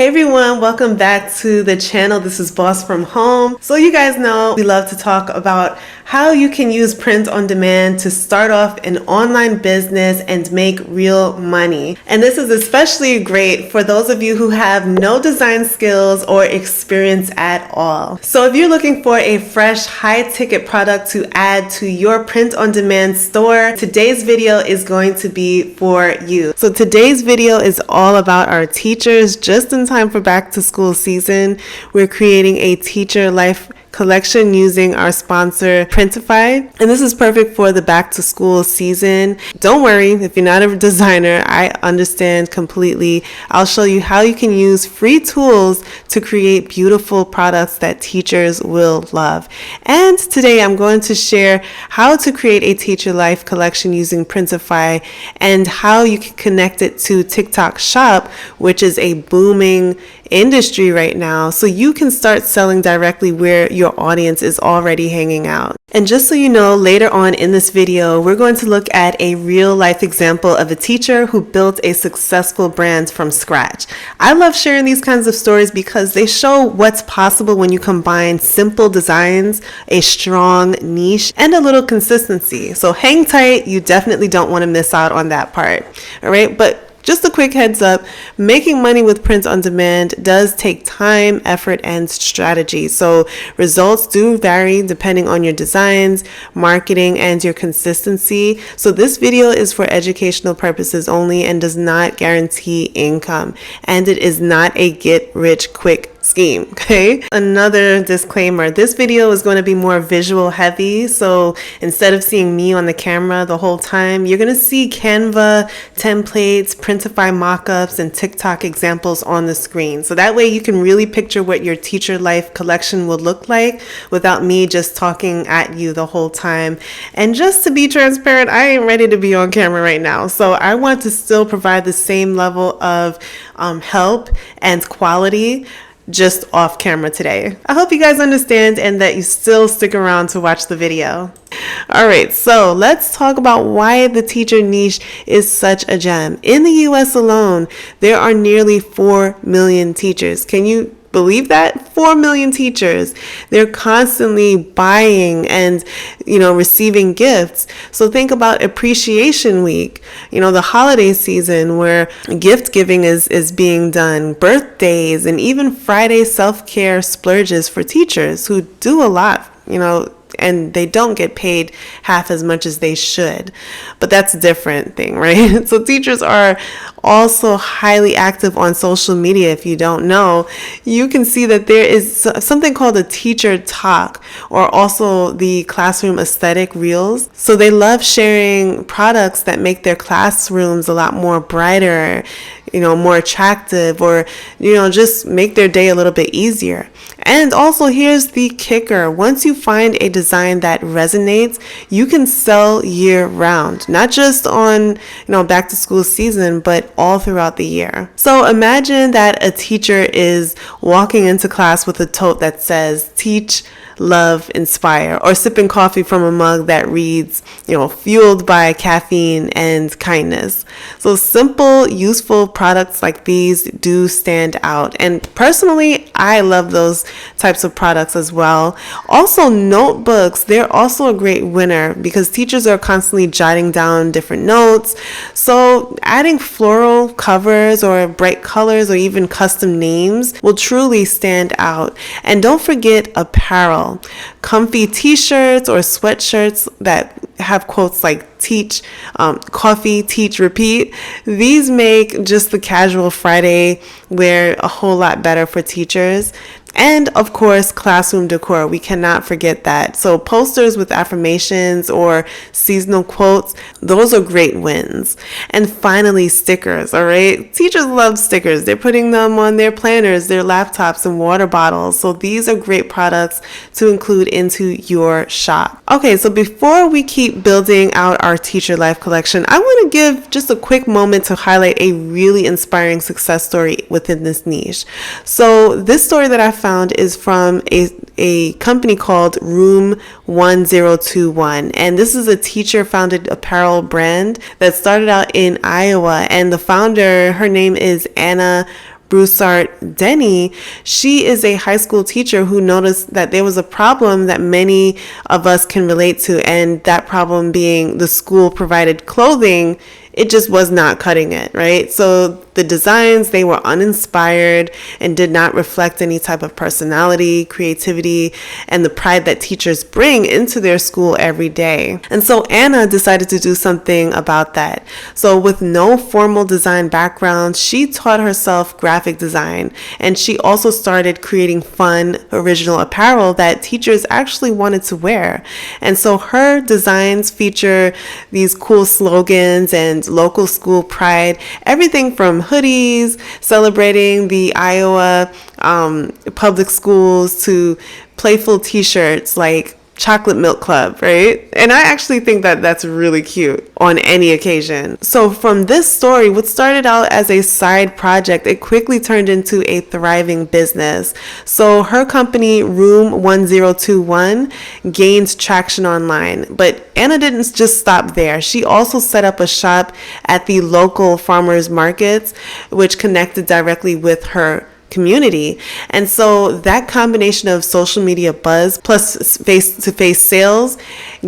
Hey everyone, welcome back to the channel. This is Boss from Home. So you guys know we love to talk about how you can use print on demand to start off an online business and make real money. And this is especially great for those of you who have no design skills or experience at all. So if you're looking for a fresh, high-ticket product to add to your print on demand store, today's video is going to be for you. So today's video is all about our teachers. Just in time for back to school season, we're creating a teacher life collection using our sponsor Printify, and this is perfect for the back to school season. Don't worry if you're not a designer, I understand completely. I'll show you how you can use free tools to create beautiful products that teachers will love. And today I'm going to share how to create a teacher life collection using Printify and how you can connect it to TikTok Shop, which is a booming industry right now, so you can start selling directly where your audience is already hanging out. And just so you know, later on in this video, we're going to look at a real life example of a teacher who built a successful brand from scratch. I love sharing these kinds of stories because they show what's possible when you combine simple designs, a strong niche, and a little consistency. So hang tight, you definitely don't want to miss out on that part. All right, but just a quick heads up, making money with print on demand does take time, effort, and strategy. So results do vary depending on your designs, marketing, and your consistency. So this video is for educational purposes only and does not guarantee income. And it is not a get rich quick scheme, okay? Another disclaimer, this video is going to be more visual heavy, so instead of seeing me on the camera the whole time, you're going to see Canva, templates, Printify mockups, and TikTok examples on the screen. So that way you can really picture what your teacher life collection will look like without me just talking at you the whole time. And just to be transparent, I ain't ready to be on camera right now, so I want to still provide the same level of help and quality just off camera today. I hope you guys understand and that you still stick around to watch the video. All right, so let's talk about why the teacher niche is such a gem. In the US alone, there are nearly 4 million teachers. Can you believe that? 4 million teachers. They're constantly buying and, receiving gifts. So think about Appreciation Week, the holiday season where gift giving is being done, birthdays, and even Friday self-care splurges for teachers who do a lot, and they don't get paid half as much as they should. But that's a different thing, right? So teachers are also highly active on social media. If you don't know, you can see that there is something called a teacher talk, or also the classroom aesthetic reels. So they love sharing products that make their classrooms a lot more brighter, more attractive, or, just make their day a little bit easier. And also, here's the kicker. Once you find a design that resonates, you can sell year round, not just on, back to school season, but all throughout the year. So imagine that a teacher is walking into class with a tote that says, "Teach, love, inspire," or sipping coffee from a mug that reads, "Fueled by caffeine and kindness." So simple, useful products like these do stand out. And personally, I love those types of products as well. Also, notebooks, they're also a great winner because teachers are constantly jotting down different notes. So adding floral covers or bright colors or even custom names will truly stand out. And don't forget apparel. Comfy t-shirts or sweatshirts that have quotes like "teach, coffee, teach, repeat." These make just the casual Friday wear a whole lot better for teachers. And of course, classroom decor. We cannot forget that. So posters with affirmations or seasonal quotes, those are great wins. And finally, stickers, all right? Teachers love stickers. They're putting them on their planners, their laptops, and water bottles. So these are great products to include into your shop. Okay, so before we keep building out our teacher life collection, I want to give just a quick moment to highlight a really inspiring success story within this niche. So this story that I found is from a company called Room 1021, and this is a teacher founded apparel brand that started out in Iowa, and the founder, her name is Anna Broussard Denny, she is a high school teacher who noticed that there was a problem that many of us can relate to, and that problem being the school provided clothing, it just was not cutting it, right? So the designs, they were uninspired and did not reflect any type of personality, creativity, and the pride that teachers bring into their school every day. And so Anna decided to do something about that. So with no formal design background, she taught herself graphic design, and she also started creating fun, original apparel that teachers actually wanted to wear. And so her designs feature these cool slogans and local school pride, everything from hoodies celebrating the Iowa public schools to playful t-shirts like Chocolate Milk Club, right? And I actually think that that's really cute on any occasion. So from this story, what started out as a side project, it quickly turned into a thriving business. So her company, Room 1021, gained traction online. But Anna didn't just stop there. She also set up a shop at the local farmers markets, which connected directly with her community. And so that combination of social media buzz plus face-to-face sales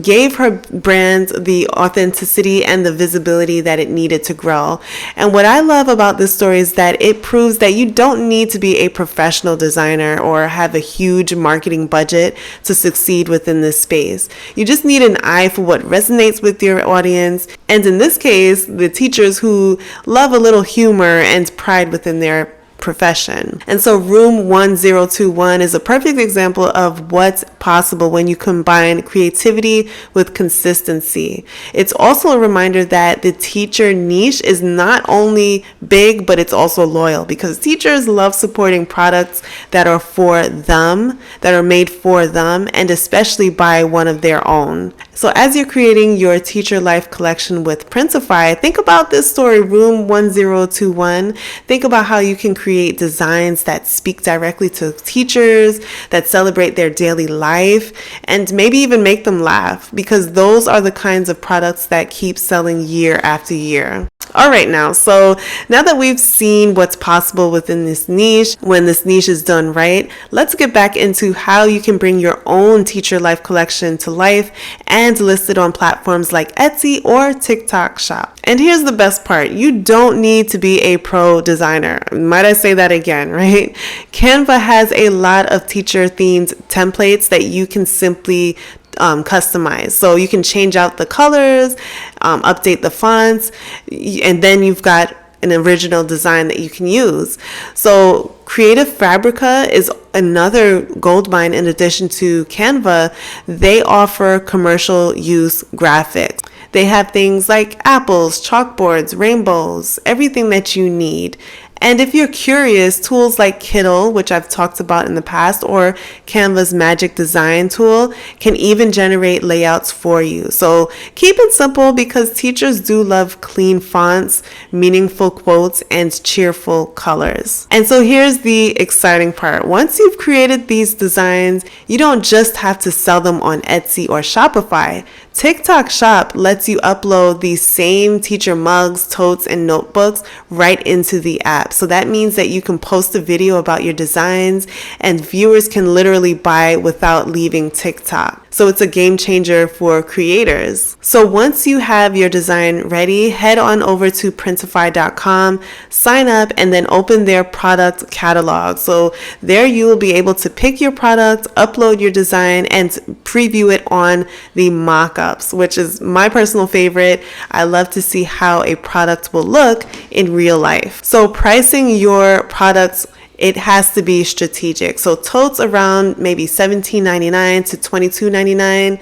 gave her brand the authenticity and the visibility that it needed to grow. And what I love about this story is that it proves that you don't need to be a professional designer or have a huge marketing budget to succeed within this space. You just need an eye for what resonates with your audience. And in this case, the teachers who love a little humor and pride within their profession. And so Room 1021 is a perfect example of what's possible when you combine creativity with consistency. It's also a reminder that the teacher niche is not only big, but it's also loyal, because teachers love supporting products that are for them, that are made for them, and especially by one of their own. So as you're creating your teacher life collection with Printify, think about this story, Room 1021. Think about how you can create designs that speak directly to teachers, that celebrate their daily life, and maybe even make them laugh, because those are the kinds of products that keep selling year after year. All right, now that we've seen what's possible within this niche, when this niche is done right, let's get back into how you can bring your own teacher life collection to life and list it on platforms like Etsy or TikTok Shop. And here's the best part. You don't need to be a pro designer. Might I say that again, right? Canva has a lot of teacher themed templates that you can simply customize. So you can change out the colors, update the fonts, and then you've got an original design that you can use. So Creative Fabrica is another goldmine. In addition to Canva, they offer commercial use graphics. They have things like apples, chalkboards, rainbows, everything that you need. And if you're curious, tools like Kittl, which I've talked about in the past, or Canva's Magic Design tool can even generate layouts for you. So keep it simple, because teachers do love clean fonts, meaningful quotes, and cheerful colors. And so here's the exciting part. Once you've created these designs, you don't just have to sell them on Etsy or Shopify. TikTok Shop lets you upload these same teacher mugs, totes, and notebooks right into the app. So that means that you can post a video about your designs and viewers can literally buy without leaving TikTok. So it's a game changer for creators. So once you have your design ready, head on over to Printify.com, sign up, and then open their product catalog. So there you will be able to pick your product, upload your design, and preview it on the mock-ups, which is my personal favorite. I love to see how a product will look in real life. So pricing your products, it has to be strategic. So totes around maybe $17.99 to $22.99.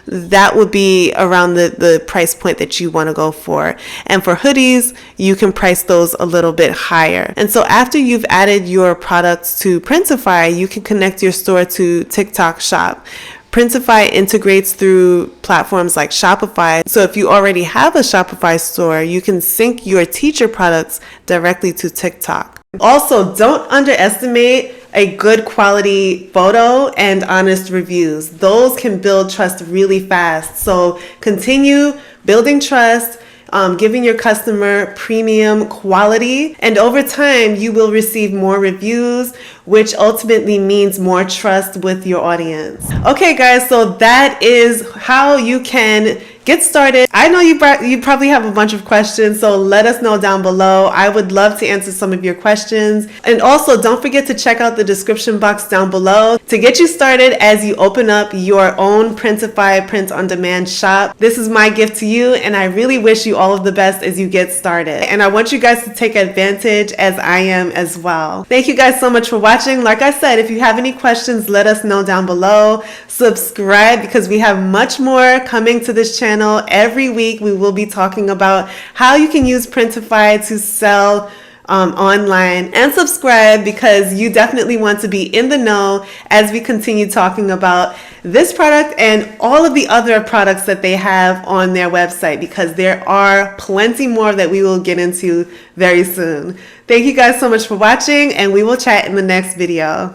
That would be around the price point that you want to go for. And for hoodies, you can price those a little bit higher. And so after you've added your products to Printify, you can connect your store to TikTok Shop. Printify integrates through platforms like Shopify. So if you already have a Shopify store, you can sync your teacher products directly to TikTok. Also, don't underestimate a good quality photo and honest reviews. Those can build trust really fast. So continue building trust giving your customer premium quality. And over time, you will receive more reviews, which ultimately means more trust with your audience. Okay, guys, so that is how you can get started. I know you probably have a bunch of questions, so let us know down below. I would love to answer some of your questions. And also, don't forget to check out the description box down below to get you started as you open up your own Printify print-on-demand shop. This is my gift to you, and I really wish you all of the best as you get started. And I want you guys to take advantage as I am as well. Thank you guys so much for watching. Like I said, if you have any questions, let us know down below. Subscribe because we have much more coming to this channel. Every week we will be talking about how you can use Printify to sell online, and subscribe because you definitely want to be in the know as we continue talking about this product and all of the other products that they have on their website, because there are plenty more that we will get into very soon. Thank you guys so much for watching, and we will chat in the next video.